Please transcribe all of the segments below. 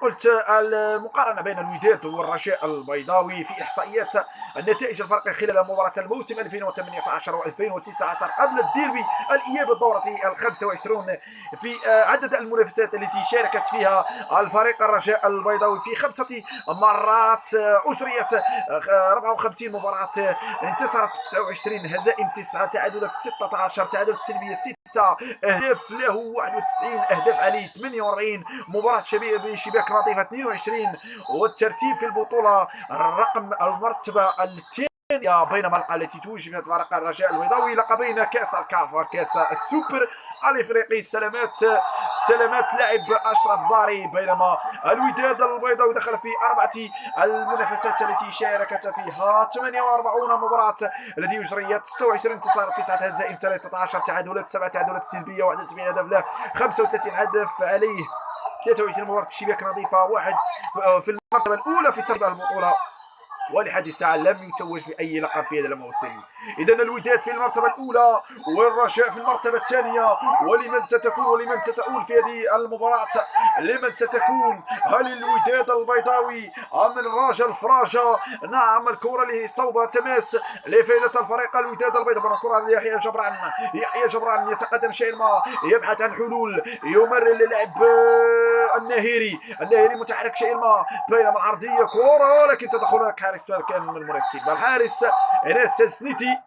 قلت المقارنة بين الوداد والرجاء البيضاوي في إحصائيات النتائج الفرق خلال مباراة الموسم 2018 و2019 قبل الديربي الإياب الدورة ال25 في عدد المنافسات التي شاركت فيها الفريق الرجاء البيضاوي في 5 مرات أجريت 54 مباراة، انتصرت 29، هزائم 9، تعادلات 16، تعادلات سلبية 6، أهداف له 91، أهداف عليه 48، مباراة بشباك نظيفة 22، والترتيب في البطولة الرقم المرتبة الثانية، بينما التي توج فيها فريق الرجاء البيضاوي لقبين كاس الكاف وكاس السوبر الافريقي. سلامات لاعب اشرف ضاري، بينما الوداد البيضاوي دخل في 4 المنافسات التي شاركت فيها 48 مباراة التي اجريت 26 انتصار، 9 هزائم، 13 تعادلات، 7 تعادلات سلبية، 71 هدف له، 35 هدف عليه، 23 مباراة شباك نظيفة، واحد في المرتبة الأولى في ترتيب البطولة، ولحد الساعة لم يتوج بأي لقب في هذا الموسم. إذا الوداد في المرتبة الأولى والرجاء في المرتبة الثانية. ولمن ستؤول في هذه المباراة؟ لمن ستكون؟ هل الوداد البيضاوي أم الراجا الفراجة؟ نعم، الكرة اللي صوبها تماس لفائدة الفريق الوداد البيضاوي. الكرة ليحيى جبران يتقدم شيء ما، يبحث عن حلول، يمرر للاعب الناهيري متحرك شيء ما، بينما العرضية كرة ولكن تدخل حارس كان من المناسب، الحارس اناس سنيتي.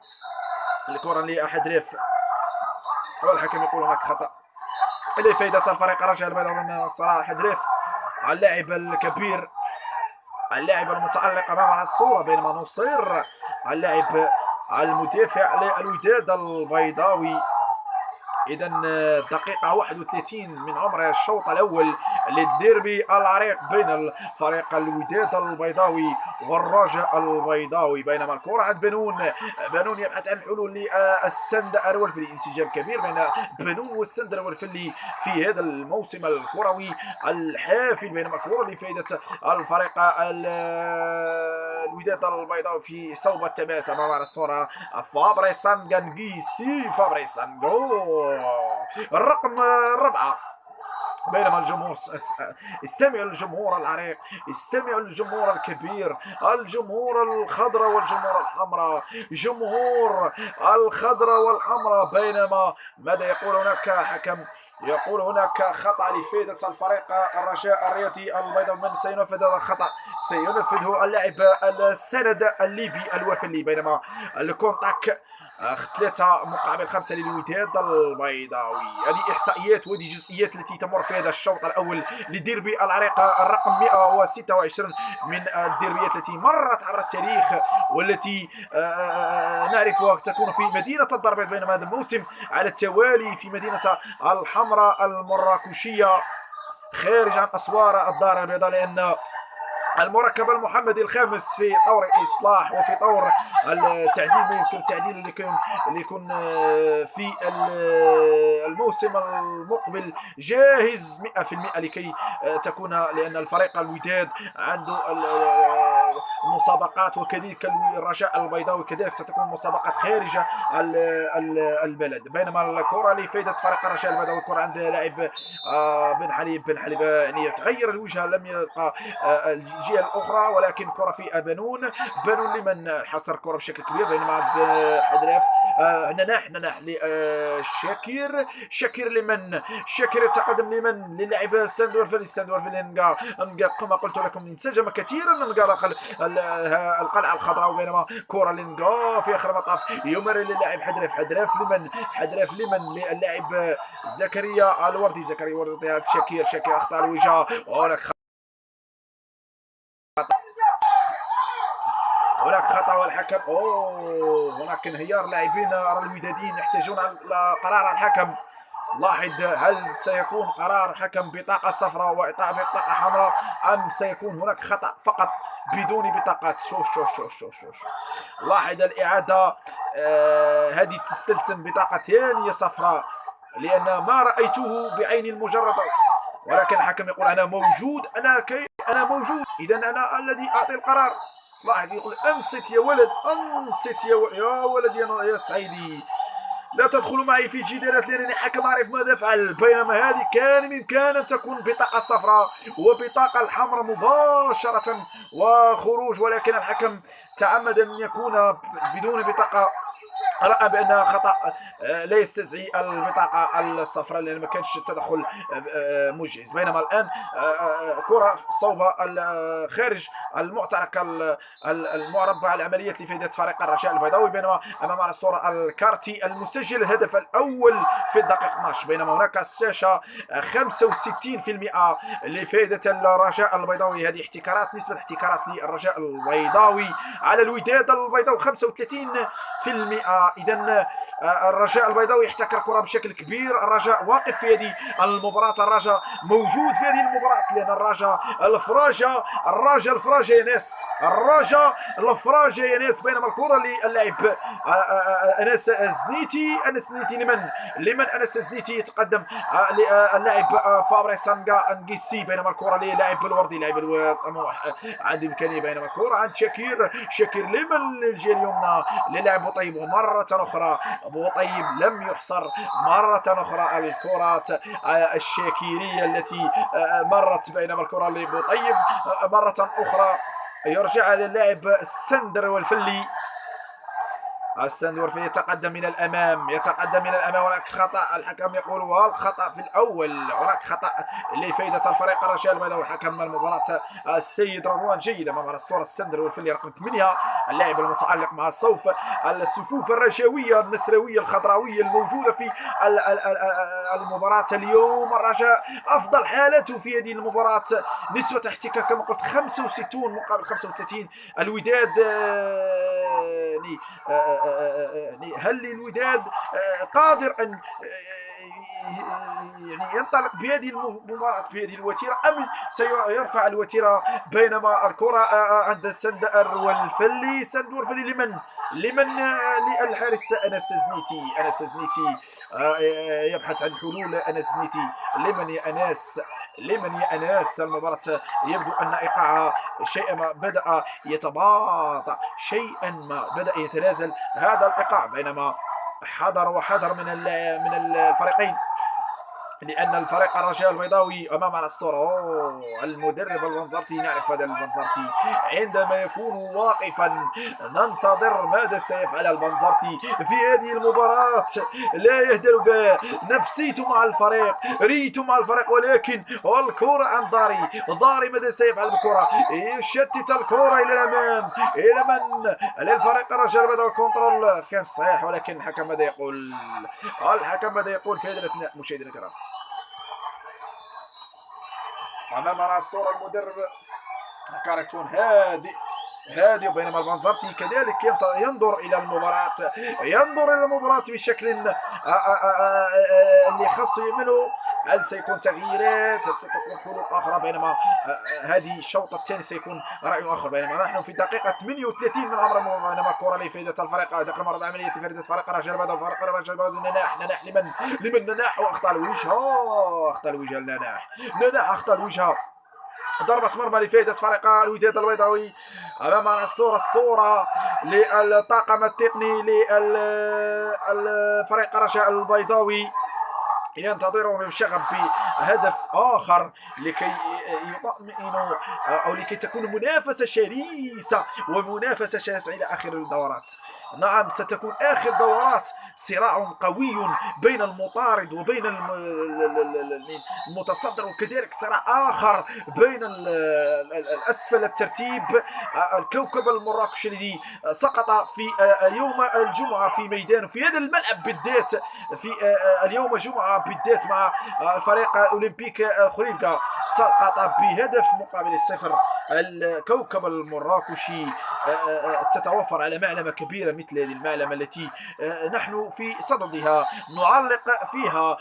الكرة لأحد ريف والحكم يقول هناك خطأ لفائدة الفريق الرجاء البيضاوي من صلاح حدريف، اللاعب الكبير، اللاعب المتألق أمام الصورة، بينما نصير اللاعب المدافع للوداد البيضاوي. إذا دقيقة 31 من عمر الشوط الأول للديربي العريق بين الفريق الوداد البيضاوي والرجاء البيضاوي، بينما الكرة عند بنون يبحث عن حلول للسند الولفلي. انسجام كبير بين بنون والسند الولفلي في هذا الموسم الكروي الحافل، بينما الكرة لفائدة الفريق الوداد البيضاوي في صوب التماس أمام الصورة، فابريسانجو الرقم 4. بينما الجمهور، استمعوا للجمهور العريق، استمعوا للجمهور الكبير، الجمهور الخضراء والجمهور الحمراء، جمهور الخضراء والحمراء. بينما ماذا يقول هناك حكم؟ يقول هناك خطأ لفائدة الفريق الرجاء الرياضي البيضاوي. من سينفذ هذا الخطأ؟ سينفذه اللاعب السند الليبي الوفلي، بينما الكونتاك 3-5 للوداد البيضاوي. هذه احصائيات وهذه جزئيات التي تمر في هذا الشوط الاول لديربي العريق الرقم 126 من الديربيات التي مرت عبر التاريخ، والتي نعرفها تكون في مدينة الضربات، بينما هذا الموسم على التوالي في مدينة الحمراء المراكشية خارج عن اسوار الدار البيضاء، لان المركب المحمدي الخامس في طور الإصلاح وفي طور التعديل، يمكن التعديل اللي يكون في الموسم المقبل جاهز 100% لكي تكون، لأن الفريق الوداد عنده المسابقات، وكذلك الرجاء البيضاوي كذلك ستكون مسابقات خارج البلد. بينما الكرة لفائدة فريق الرجاء البيضاوي، الكرة عند لاعب بن حليب يعني تغير الوجهة، لم يبقى الجهة الأخرى، ولكن كرة في بنون لمن حصر كرة بشكل كبير، بينما حدراف نناح شاكر لمن يتقدم لمن للاعب ساندورفيلي كما قلت لكم انسجم كثيرا ننقى داخل القلعة الخضراء، بينما كرة لنقا في آخر المطاف يمر للاعب حدراف لمن للاعب زكريا الوردي شاكر أخطأ الوجهة، هناك خطأ والحكم هناك انهيار. لاعبين الوداديين يحتاجون على قرار الحكم. لاحظ، هل سيكون قرار حكم بطاقة صفراء وإعطاء بطاقة حمراء، أم سيكون هناك خطأ فقط بدون بطاقات؟ شوف لاحظ الإعادة. هذه تستلزم بطاقة ثانية صفراء، لأن ما رأيته بعين المجرد، ولكن الحكم يقول أنا موجود، أنا موجود، إذا أنا الذي أعطي القرار. لاحظ يقول أنصت يا ولد، أنصت يا ولد يا سعيدي. لا تدخلوا معي في جدالات لأنني حكم أعرف ماذا أفعل. بينما هذه كان بإمكان أن تكون بطاقة صفراء وبطاقة الحمراء مباشرة وخروج، ولكن الحكم تعمد أن يكون بدون بطاقة. رأى بأنها خطأ لا يستدعي البطاقة الصفراء لأن ما كانش التدخل مجهز. بينما الآن كرة صوب خارج المعترك المربع العمليات لفائدة فريق الرجاء البيضاوي. بينما أمامنا الصورة الكارتي المسجل الهدف الأول في الدقيقة 12. بينما هناك الشاشة 65% لفائدة الرجاء البيضاوي. هذه احتكارات، نسبة احتكارات للرجاء البيضاوي على الوداد البيضاوي 35%. إذا الرجاء البيضاوي يحتكر كرة بشكل كبير. الرجاء واقف في هذه المباراة، الرجاء موجود في هذه المباراة لأن الرجاء الفراجة يا ناس، الرجاء الفراجة يا ناس. بينما الكرة للاعب أنس زنيتي لمن أنس زنيتي يتقدم اللاعب فابريس انغيسي. بينما الكرة للاعب الوردي لاعب عند إمكانية. بينما الكرة عند شاكير لمن الجهة اليمنى للاعب بوطيب، ومرة أخرى بوطيب لم يحصر. مرة أخرى الكرات الشاكيرية التي مرت. بينما الكرة لبوطيب مرة أخرى يرجع للاعب السندر والفلي. السندور يتقدم من الامام، هناك خطا. الحكم يقول والخطا في الاول. هناك خطا لفائده الفريق الرجاء البيضاوي. حكم المباراه السيد رضوان جيد. امامنا الصوره السندر والفلي رقم 8 اللاعب المتعلق مع الصفوف الرجاويه النسرويه الخضراويه الموجوده في المباراه اليوم. الرجاء افضل حالته في هذه المباراه، نسبه احتكاك كما قلت 65 مقابل 35. الوداد هل الوداد قادر أن يعني ينطلق بهذه المباراة بهذه الوتيرة أم سيرفع الوتيرة؟ بينما الكرة عند السندر والفلي. لمن للحارس أنس زنيتي يبحث عن حلول. أنس زنيتي لمن يا أناس. المباراة يبدو أن إيقاعها شيئا ما بدأ يتباطأ، شيئا ما بدأ يتنازل هذا الإيقاع. بينما حذر من الفريقين، لأن الفريق الرجاء البيضاوي أمامنا الصورة المدرب البنزرتي. نعرف هذا البنزرتي عندما يكون واقفا ننتظر ماذا سيفعل البنزرتي في هذه المباراة. لا يهدر بنفسيته مع الفريق، ريته مع الفريق، ولكن الكرة عن ضاري ماذا سيفعل بالكرة؟ يشتت الكرة إلى الأمام. إلى من؟ للفريق الرجاء البيضاوي. كنترول كان صحيح، ولكن الحكم ماذا يقول؟ في هذا الأثناء مشاهدينا الكرام أمامنا الصورة المدرب كارتون هادي. بينما البنزرتي كذلك ينظر إلى المباراة بشكل اللي خاص يعمله. هل سيكون تغييرات؟ هل ستكون حلول أخرى؟ بينما هذه الشوط الثاني سيكون رأي آخر. بينما نحن في دقيقة 38 من عمر. بينما الكرة لفائدة الفريق دقيقة مرة عملية لفائدة فريق الرجاء البيضاوي. فريق الرجاء البيضاوي نناح لمن نناح وأخطأ الوجهة نناح أخطأ الوجهة. ضربة مرمى لفائدة فريق الوداد البيضاوي. أمامنا الصورة للطاقم التقني للفريق الرجاء البيضاوي ينتظرون بشغف بهدف آخر لكي يطمئنوا أو لكي تكون منافسة شرسة ومنافسة شاسعة إلى آخر الدورات. نعم، ستكون آخر دورات صراع قوي بين المطارد وبين المتصدر، وكذلك صراع آخر بين الأسفل الترتيب. الكوكب المراكشي الذي سقط في يوم الجمعة في ميدان في هذا الملعب بالذات في اليوم الجمعة بالذات مع الفريق اولمبيك خريبكا، سقط بهدف مقابل 0. الكوكب المراكشي تتوفر على معلمة كبيرة مثل هذه المعلمة التي نحن في صددها، نعلق فيها،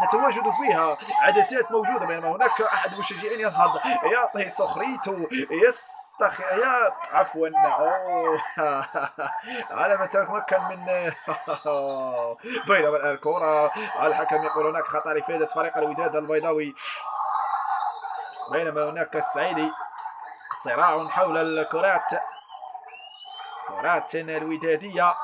نتواجد فيها، عدسات موجودة. بينما هناك أحد المشجعين ينهض يعطي سخريته يا عفوا على ما تمكن من بينما الكرة الحكم يقول هناك خطأ لفائدة فريق الوداد البيضاوي. بينما هناك السعيدي صراع حول الكرات الودادية.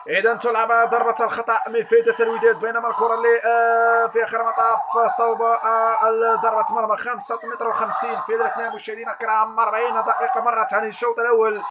اذا تلعب ضربه الخطا من فائده الوداد، بينما الكره اللي في اخر المطاف صوب ضربه مرمى 5 متر و50 في ذلك. مشاهدينا الكرام 40 دقيقه مرت عن الشوط الاول.